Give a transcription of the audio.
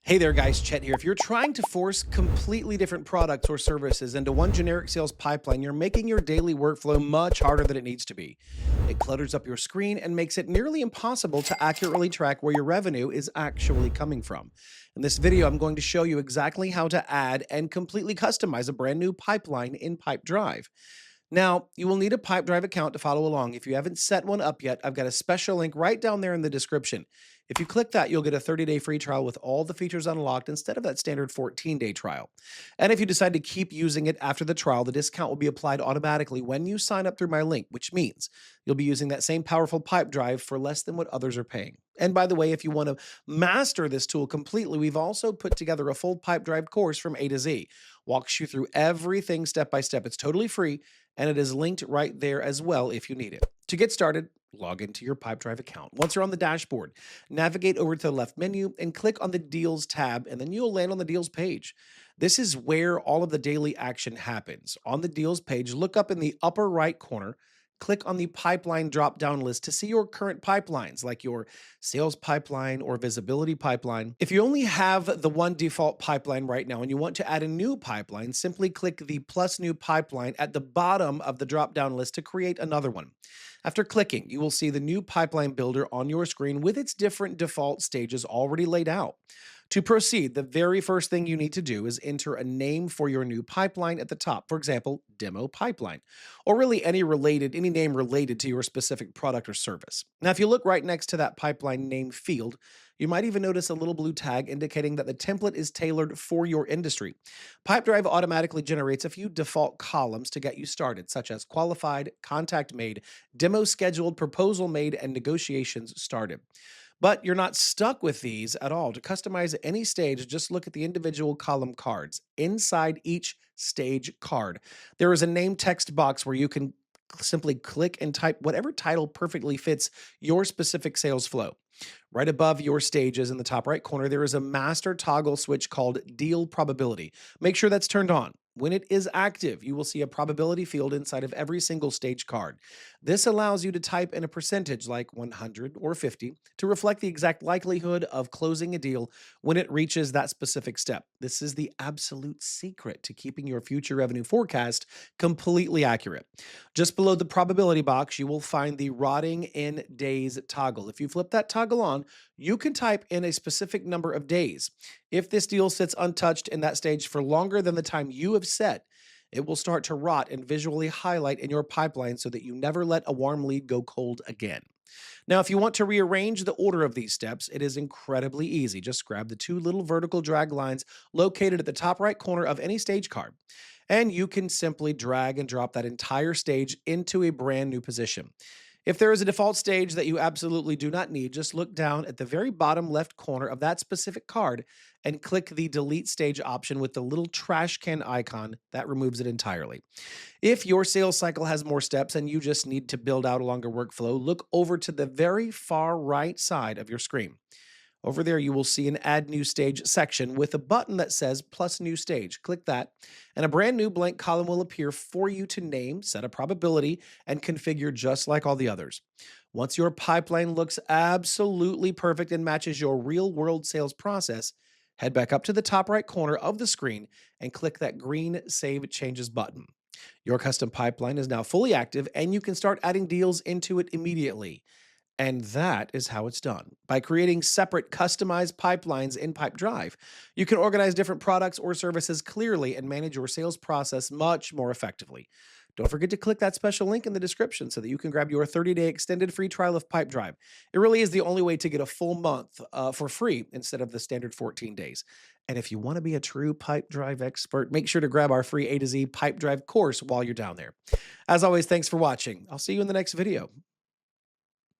Hey there, guys. Chet here. If you're trying to force completely different products or services into one generic sales pipeline, you're making your daily workflow much harder than it needs to be. It clutters up your screen and makes it nearly impossible to accurately track where your revenue is actually coming from. In this video, I'm going to show you exactly how to add and completely customize a brand new pipeline in Pipedrive. Now, you will need a Pipedrive account to follow along. If you haven't set one up yet, I've got a special link right down there in the description. If you click that, you'll get a 30-day free trial with all the features unlocked instead of that standard 14-day trial. And if you decide to keep using it after the trial, the discount will be applied automatically when you sign up through my link, which means you'll be using that same powerful Pipedrive for less than what others are paying. And by the way, if you want to master this tool completely, we've also put together a full Pipedrive course from A to Z. Walks you through everything step by step. It's totally free and it is linked right there as well if you need it. To get started, log into your Pipedrive account. Once you're on the dashboard, navigate over to the left menu and click on the Deals tab, and then you'll land on the Deals page. This is where all of the daily action happens. On the Deals page, look up in the upper right corner. Click on the pipeline drop down list to see your current pipelines, like your sales pipeline or visibility pipeline. If you only have the one default pipeline right now and you want to add a new pipeline, simply click the plus new pipeline at the bottom of the drop down list to create another one. After clicking, you will see the new pipeline builder on your screen with its different default stages already laid out. To proceed, the very first thing you need to do is enter a name for your new pipeline at the top. For example, demo pipeline, or really any name related to your specific product or service. Now, if you look right next to that pipeline name field, you might even notice a little blue tag indicating that the template is tailored for your industry. Pipedrive automatically generates a few default columns to get you started, such as qualified, contact made, demo scheduled, proposal made, and negotiations started. But you're not stuck with these at all. To customize any stage, just look at the individual column cards. Inside each stage card, there is a name text box where you can simply click and type whatever title perfectly fits your specific sales flow. Right above your stages in the top right corner, there is a master toggle switch called Deal Probability. Make sure that's turned on. When it is active, you will see a probability field inside of every single stage card. This allows you to type in a percentage like 100 or 50 to reflect the exact likelihood of closing a deal when it reaches that specific step. This is the absolute secret to keeping your future revenue forecast completely accurate. Just below the probability box, you will find the rotting in days toggle. If you flip that toggle on, you can type in a specific number of days. If this deal sits untouched in that stage for longer than the time you have set, it will start to rot and visually highlight in your pipeline so that you never let a warm lead go cold again. Now, if you want to rearrange the order of these steps, it is incredibly easy. Just grab the two little vertical drag lines located at the top right corner of any stage card, and you can simply drag and drop that entire stage into a brand new position. If there is a default stage that you absolutely do not need, just look down at the very bottom left corner of that specific card and click the delete stage option with the little trash can icon. That removes it entirely. If your sales cycle has more steps and you just need to build out a longer workflow, look over to the very far right side of your screen. Over there, you will see an Add New Stage section with a button that says Plus New Stage. Click that, and a brand new blank column will appear for you to name, set a probability, and configure just like all the others. Once your pipeline looks absolutely perfect and matches your real-world sales process, head back up to the top right corner of the screen and click that green Save Changes button. Your custom pipeline is now fully active, and you can start adding deals into it immediately. And that is how it's done. By creating separate customized pipelines in Pipedrive, you can organize different products or services clearly and manage your sales process much more effectively. Don't forget to click that special link in the description so that you can grab your 30-day extended free trial of Pipedrive. It really is the only way to get a full month for free instead of the standard 14 days. And if you want to be a true Pipedrive expert, make sure to grab our free A to Z Pipedrive course while you're down there. As always, thanks for watching. I'll see you in the next video.